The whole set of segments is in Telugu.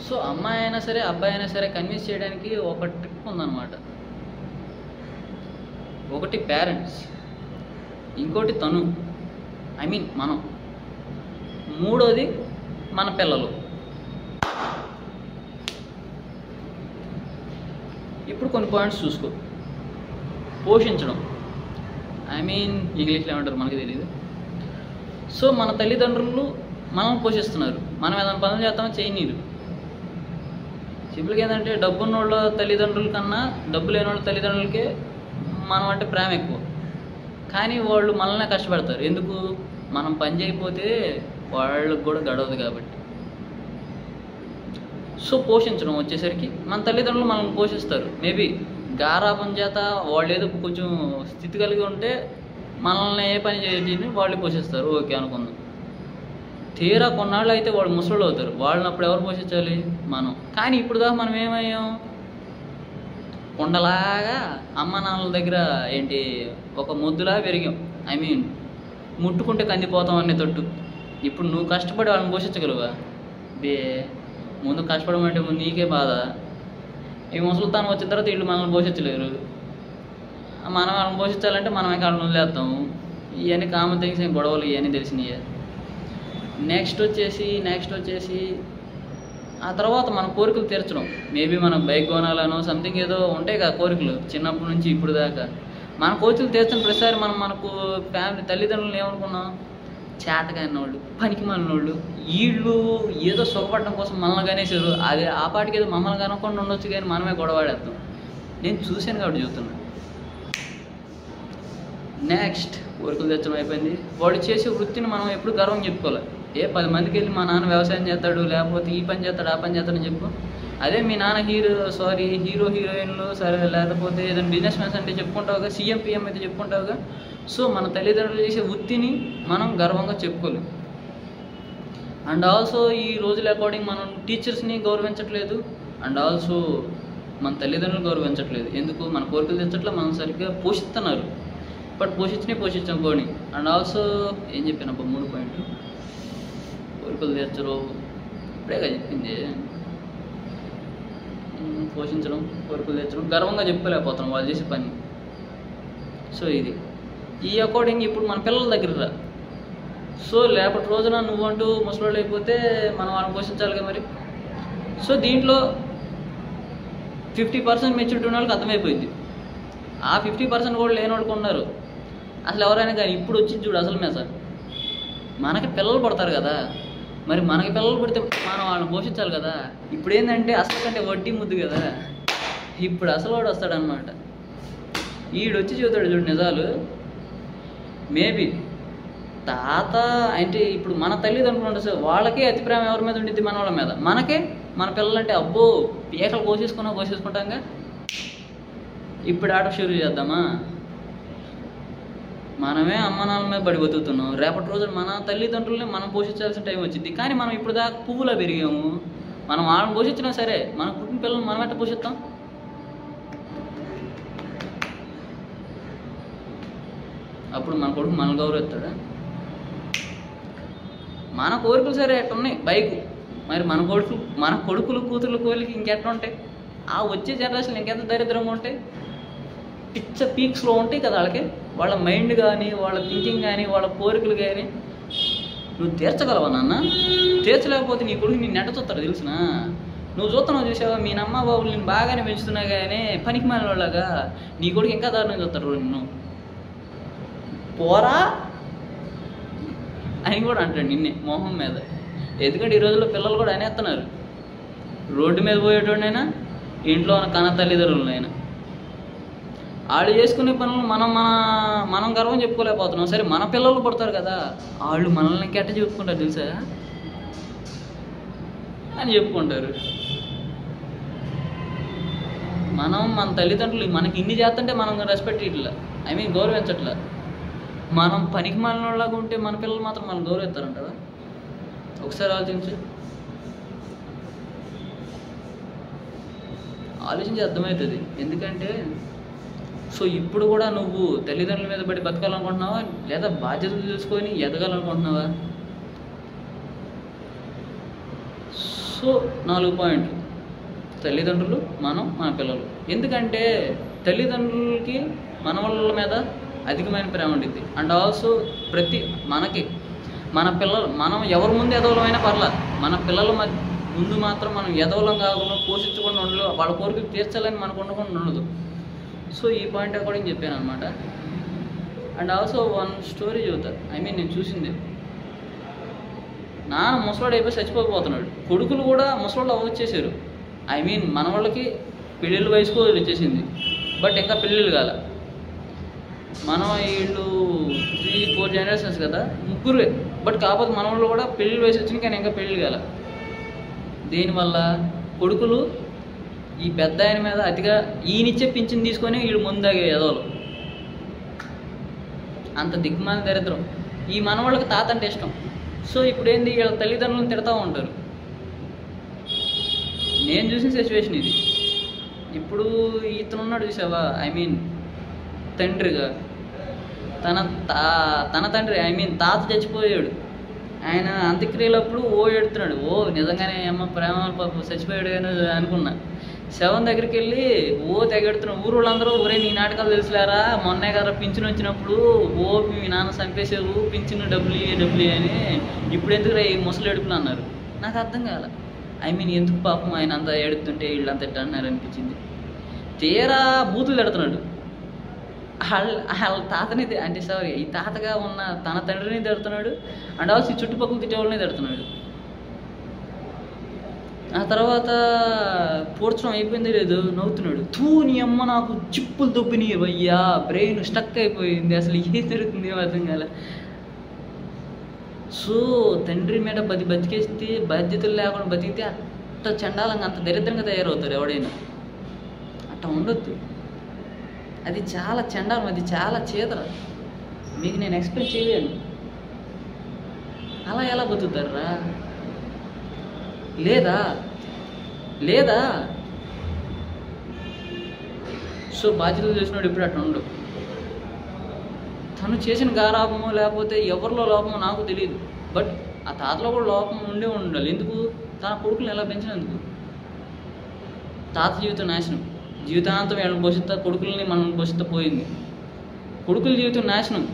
సో అమ్మాయి అయినా సరే అబ్బాయి అయినా సరే కన్విన్స్ చేయడానికి ఒక ట్రిక్ ఉందన్నమాట. ఒకటి పేరెంట్స్, ఇంకోటి తను, ఐ మీన్ మనం, మూడోది మన పిల్లలు. ఇప్పుడు కొన్ని పాయింట్స్ చూసుకో. పోషించడం, ఐ మీన్ ఇంగ్లీష్లో ఏమంటారు మనకి తెలియదు. సో మన తల్లిదండ్రులు మనం పోషిస్తున్నారు, మనం ఏదైనా పనులు చేస్తామో చేయనీరు. సింపుల్గా ఏంటంటే డబ్బున్న వాళ్ళ తల్లిదండ్రుల కన్నా డబ్బు లేని వాళ్ళ తల్లిదండ్రులకే మనం అంటే ప్రేమ ఎక్కువ. కానీ వాళ్ళు మనల్నే కష్టపడతారు. ఎందుకు? మనం పని చేయకపోతే వాళ్ళకు కూడా గడవదు కాబట్టి. సో పోషించడం వచ్చేసరికి మన తల్లిదండ్రులు మనల్ని పోషిస్తారు. మేబీ గారాబం చేత వాళ్ళు ఏదో కొంచెం స్థితి కలిగి ఉంటే మనల్ని ఏ పని చేయని వాళ్ళు పోషిస్తారు, ఓకే అనుకుందాం. తీరా కొన్నాళ్ళు అయితే వాళ్ళు ముసళ్ళు అవుతారు, వాళ్ళని అప్పుడు ఎవరు పోషించాలి? మనం. కానీ ఇప్పుడు దాకా మనం ఏమయ్యాం? కొండలాగా అమ్మ నాన్నల దగ్గర ఏంటి ఒక ముద్దులా పెరిగాం. ఐ మీన్ ముట్టుకుంటే కందిపోతాం అనే తట్టు. ఇప్పుడు నువ్వు కష్టపడి వాళ్ళని పోషించగలవా? బే ముందు కష్టపడమంటే ముందు నీకే బాధ. ఈ ముసలితనం వచ్చిన తర్వాత వీళ్ళు మనల్ని పోషించలేరు. మనం వాళ్ళని పోషించాలంటే మనమే కాళ్ళని వదిలేస్తాము. ఇవన్నీ కామన్ థింగ్స్, ఏం గొడవలు ఇవన్నీ తెలిసినవి. నెక్స్ట్ వచ్చేసి ఆ తర్వాత మన కోరికలు తీర్చడం. మేబీ మనం బైక్ కొనాలనో సంథింగ్ ఏదో ఉంటాయి కదా కోరికలు, చిన్నప్పటి నుంచి ఇప్పుడు దాకా. మన కోరికలు తీర్చిన ప్రతిసారి మనం మనకు ఫ్యామిలీ తల్లిదండ్రులను ఏమనుకున్నాం? చేతకాని వాళ్ళు, పనికి మాలినోళ్ళు, వీళ్ళు ఏదో సుఖపడడం కోసం మనల్ని కనేసారు. అది ఆ పాటికి ఏదో మమ్మల్ని కనుక్కుండా ఉండొచ్చు, కానీ మనమే గొడవాడేస్తాం. నేను చూశాను కాబట్టి చెబుతున్నా. నెక్స్ట్ కోరికలు తెచ్చడం అయిపోయింది. వాడు చేసే వృత్తిని మనం ఎప్పుడు గర్వం చెప్పుకోవాలి. 10 మందికి వెళ్ళి మా నాన్న వ్యవసాయం చేస్తాడు, లేకపోతే ఈ పని చేస్తాడు, ఆ పని చేస్తాడని చెప్పు. అదే మీ నాన్న హీరో హీరోయిన్లు సరే, లేకపోతే ఏదైనా బిజినెస్ మ్యాన్స్ అంటే చెప్పుకుంటావుగా, సీఎం పిఎం అయితే చెప్పుకుంటావుగా. సో మన తల్లిదండ్రులు చేసే వృత్తిని మనం గర్వంగా చెప్పుకోలేం. అండ్ ఆల్సో ఈ రోజుల అకార్డింగ్ మనం టీచర్స్ని గౌరవించట్లేదు, అండ్ ఆల్సో మన తల్లిదండ్రులు గౌరవించట్లేదు. ఎందుకు? మన కోరికలు తెచ్చట్లా, మనం సరిగ్గా పోషిస్తున్నారు. బట్ పోషించాం పోనీ. అండ్ ఆల్సో ఏం చెప్పానబ్బా 3 పాయింట్లు. కోరికలు తెచ్చరు, ఇప్పుడేగా చెప్పింది. పోషించడం, కోరికలు తెచ్చడం, గర్వంగా చెప్పుకోలేకపోతున్నాం వాళ్ళు చేసే పని. సో ఇది ఈ అకార్డింగ్ ఇప్పుడు మన పిల్లల దగ్గర రా. సో లేపటి రోజున నువ్వంటూ ముసలోళ్ళు అయిపోతే మనం వాళ్ళని పోషించాలిగా మరి. సో దీంట్లో 50% మెచ్యూరిటీ ఉన్న వాళ్ళకి అర్థమైపోయింది. ఆ 50% కూడా లేని వాళ్ళకి ఉన్నారు. అసలు ఎవరైనా కానీ ఇప్పుడు వచ్చింది చూడు అసలు మీద. మనకి పిల్లలు పడతారు కదా, మరి మనకి పిల్లలు పడితే మనం వాళ్ళని పోషించాలి కదా. ఇప్పుడు ఏంటంటే అసలు కంటే వడ్డీ ముద్దు కదా. ఇప్పుడు అసలు వాడు వస్తాడనమాట. ఈడొచ్చి చూతాడు చూడు నిజాలు. మేబీ తాత అంటే ఇప్పుడు మన తల్లిదండ్రులు ఉండదు సార్, వాళ్ళకే అతి ప్రేమ ఎవరి మీద ఉండిద్ది? మన వాళ్ళ మీద. మనకే మన పిల్లలంటే అబ్బో పీకలు పోసేసుకుంటాంగా. ఇప్పుడు ఆట షురూ చేద్దామా? మనమే అమ్మ నాన్నల మీద బడి బతుకుతున్నాం. రేపటి రోజున మన తల్లిదండ్రులని మనం పోషించాల్సిన టైం వచ్చింది. కానీ మనం ఇప్పుడు దాకా పువ్వులా పెరిగాము. మనం వాళ్ళని పోషించినా సరే మన పుట్టిన పిల్లల్ని మనం ఎట్లా పోషిస్తాం? అప్పుడు మన కొడుకు మన గౌరవిస్తాడా? మన కోరికలు సరే ఎట్టున్నాయి బైకు, మరి మన కొడుకులు కూతుర్ల కోరికలు ఇంకెట్లా ఉంటాయి? ఆ వచ్చే జనరేషన్ ఇంకెంత దరిద్రంగా ఉంటాయి, పిచ్చ పీక్స్లో ఉంటాయి కదా వాళ్ళకి. వాళ్ళ మైండ్ కానీ, వాళ్ళ థింకింగ్ కానీ, వాళ్ళ కోరికలు కానీ నువ్వు తీర్చగలవా నాన్న? తీర్చలేకపోతే నీ కొడుకు నేను నెట్ట చూస్తాడు తెలిసిన. నువ్వు చూసావా మీ అమ్మ బాబులు నేను బాగానే పెంచుతున్నా కానీ పనికి మాలిన వాళ్ళగా నీ కొడుకు ఇంకా దారుణంగా చూస్తాడు. నిన్ను పోరా అని కూడా అంటాడు నిన్నే మొహం మీద. ఎందుకంటే ఈ రోజుల్లో పిల్లలు కూడా అనేస్తున్నారు. రోడ్డు మీద పోయేటోడైనా, ఇంట్లో ఉన్న కన్న తల్లిదండ్రులైనా వాళ్ళు చేసుకునే పనులు మనం గర్వం చెప్పుకోలేకపోతున్నాం. సరే మన పిల్లలు పడతారు కదా, వాళ్ళు మనల్ని ఇంకెట్ట చెప్పుకుంటారు తెలుసా అని చెప్పుకుంటారు. మన తల్లిదండ్రులు మనకి ఇన్ని చేస్తుంటే మనం రెస్పెక్ట్ ఇట్లా, ఐ మీన్ గౌరవించట్లా. మనం పనికి మాలిన వాళ్ళగా ఉంటే మన పిల్లలు మాత్రం మనం గౌరవిస్తారంటారా? ఒకసారి ఆలోచించి అర్థమవుతుంది. ఎందుకంటే సో ఇప్పుడు కూడా నువ్వు తల్లిదండ్రుల మీద పడి బతకాలనుకుంటున్నావా, లేదా బాధ్యతలు చూసుకొని ఎదగాలనుకుంటున్నావా? సో సో 4 పాయింట్లు: తల్లిదండ్రులు, మనం, మన పిల్లలు. ఎందుకంటే తల్లిదండ్రులకి మన వాళ్ళ మీద అధికమైన ప్రేమ ఉండిద్ది. అండ్ ఆల్సో మనకి మన పిల్లలు, మనం ఎవరి ముందు ఎదవలమైనా పర్లా, మన పిల్లల ముందు మాత్రం మనం ఎదవలం కాకుండా పోషించకుండా ఉండదు, వాళ్ళ కోరికలు తీర్చాలని మనకు ఉండకుండా ఉండదు. సో ఈ పాయింట్ అకార్డింగ్ చెప్పాను అనమాట. అండ్ ఆల్సో వన్ స్టోరీ చెబుతా. నేను చూసింది. నాన్న ముసలాడు అయిపోయి చచ్చిపోకపోతున్నాడు, కొడుకులు కూడా ముసలాళ్ళు అవ్వచ్చేసారు. మన వాళ్ళకి పెళ్ళిళ్ళ వయసుకు వచ్చేసింది, బట్ ఇంకా పెళ్ళిళ్ళు కాల. మనం వీళ్ళు 3-4 జనరేషన్స్ కదా, ముగ్గురే. బట్ కాకపోతే మన వాళ్ళు కూడా పెళ్ళిళ్ళ వయసు వచ్చింది, కానీ ఇంకా పెళ్ళి కాల. దీనివల్ల కొడుకులు ఈ పెద్ద ఆయన మీద అతిగా ఈయనిచ్చే పింఛన్ తీసుకొని వీళ్ళు ముందాగే ఎదవలు. అంత దిగ్మాల దరిద్రం. ఈ మనవాళ్ళకి తాత అంటే ఇష్టం. సో ఇప్పుడు ఏంది, వీళ్ళ తల్లిదండ్రులను తిడతా ఉంటారు. నేను చూసిన సిచ్యువేషన్ ఇది. ఇప్పుడు ఇతను ఉన్నాడు చూసావా, తండ్రిగా తన తండ్రి తాత చచ్చిపోయాడు. ఆయన అంత్యక్రియలప్పుడు ఎడుతున్నాడు. నిజంగానే అమ్మ ప్రేమ చచ్చిపోయాడు అని అనుకున్నా. శవం దగ్గరికి వెళ్ళి తెగెడుతున్నాడు. ఊరు వాళ్ళందరూ, ఒరే నీ నాటకాలు తెలుసులేరా, మొన్నే కదా పింఛను వచ్చినప్పుడు మీ నాన్న చంపేసావు, పింఛను డబ్బులు అని, ఇప్పుడు ఎందుకు రా ఈ ముసలు ఎడుపులు అన్నారు. నాకు అర్థం కాల. ఎందుకు పాపం ఆయన అంతా ఏడుతుంటే వీళ్ళంతా ఎట్టన్నారు అనిపించింది. తీరా బూతులు తిడుతున్నాడు. వాళ్ళ తాతని ఈ తాతగా ఉన్న తన తండ్రిని తిడుతున్నాడు. అండ్ ఆల్సో చుట్టుపక్కల తిట్టేవాళ్ళని తిడుతున్నాడు. ఆ తర్వాత పూడ్చడం అయిపోయింది లేదు, నవ్వుతున్నాడు. నీ అమ్మ నాకు చిప్పులు దొబ్బినాయి అయ్యా, బ్రెయిన్ స్టక్ అయిపోయింది, అసలు ఏం జరుగుతుంది అర్థం కాలే. సో తండ్రి మీద బతికేస్తే, బాధ్యతలు లేకుండా బతికితే అట్ట చండాలంగా అంత దరిద్రంగా తయారవుతారు ఎవడైనా. అట్ట ఉండొద్దు. అది చాలా చండాలం, అది చాలా చేదర. మీకు నేను ఎక్స్ప్లెయిన్ చేయలేను. అలా ఎలా బతుకుతారా? లేదా సో బాధ్యతలు చేసినాడు ఇప్పుడు అట్లా ఉండవు. తను చేసిన గారాపమో లేకపోతే ఎవరిలో లోపమో నాకు తెలియదు, బట్ ఆ తాతలో కూడా లోపం ఉండాలి. ఎందుకు? తన కొడుకుని ఎలా పెంచినందుకు. తాత జీవితం నాశనం, జీవితాంతం వీళ్ళని పోషిస్తా, కొడుకుల్ని మనం పోషిస్తా పోయింది. కొడుకుల జీవితం నాశనం.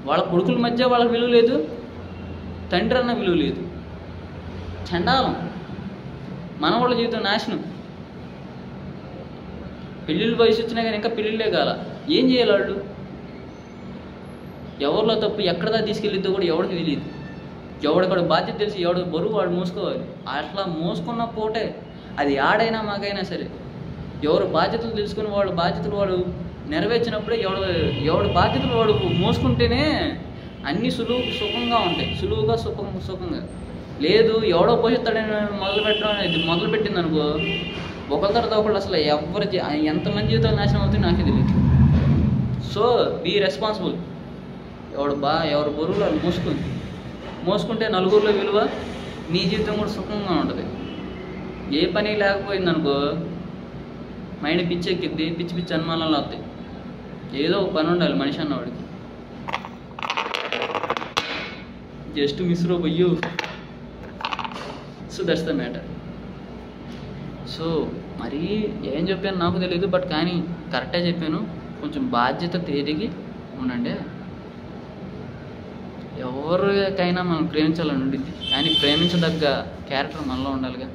వాళ్ళ కొడుకుల మధ్య వాళ్ళకి విలువ లేదు, తండ్రి అన్న విలువ లేదు. చండాలం. మనవాళ్ళ జీవితం నాశనం. పెళ్ళిళ్ళు వయసు వచ్చినా కానీ ఇంకా పెళ్ళిళ్ళే కాల. ఏం చేయాలి వాళ్ళు? ఎవరిలో తప్పు ఎక్కడదా తీసుకెళ్ళిద్దో కూడా ఎవరికి తెలియదు. ఎవడికడ బాధ్యత తెలిసి ఎవడు బరువు వాడు మోసుకోవాలి. అట్లా మోసుకున్న పూటే అది ఆడైనా మగైనా సరే, ఎవరు బాధ్యతలు తెలుసుకుని వాళ్ళ బాధ్యతలు వాడు నెరవేర్చినప్పుడే, ఎవడు బాధ్యతలు వాడు మోసుకుంటేనే అన్నీ సుఖంగా ఉంటాయి. సులువుగా సుఖంగా. లేదు ఎవడో పోషిస్తాడని మొదలుపెట్టింది అనుకో, ఒకరి తర్వాత ఒకళ్ళు అసలు ఎంతమంది జీవితాలు నాశనం అవుతాయి నాకే తెలియదు. So be responsible. ఎవరు బరువులు వాళ్ళు మోసుకుంటే నలుగురిలో విలువ, నీ జీవితం కూడా సుఖంగా ఉంటుంది. ఏ పని లేకపోయింది అనుకో, మైండ్ పిచ్చెక్కిద్ది, పిచ్చి అనుమానాలు వస్తాయి. ఏదో ఒక పని ఉండాలి మనిషి అన్నవాడికి. జస్ట్ మిస్రో బయ్యూ. So that's the matter. So మరి ఏం చెప్పాను నాకు తెలియదు, బట్ కానీ కరెక్టే చెప్పాను. కొంచెం బాధ్యత తేలిగి ఉండండి. ఎవరికైనా మనం ప్రేమించాలని ఉండిద్ది, కానీ ప్రేమించదగ్గ క్యారెక్టర్ మనలో ఉండాలిగా.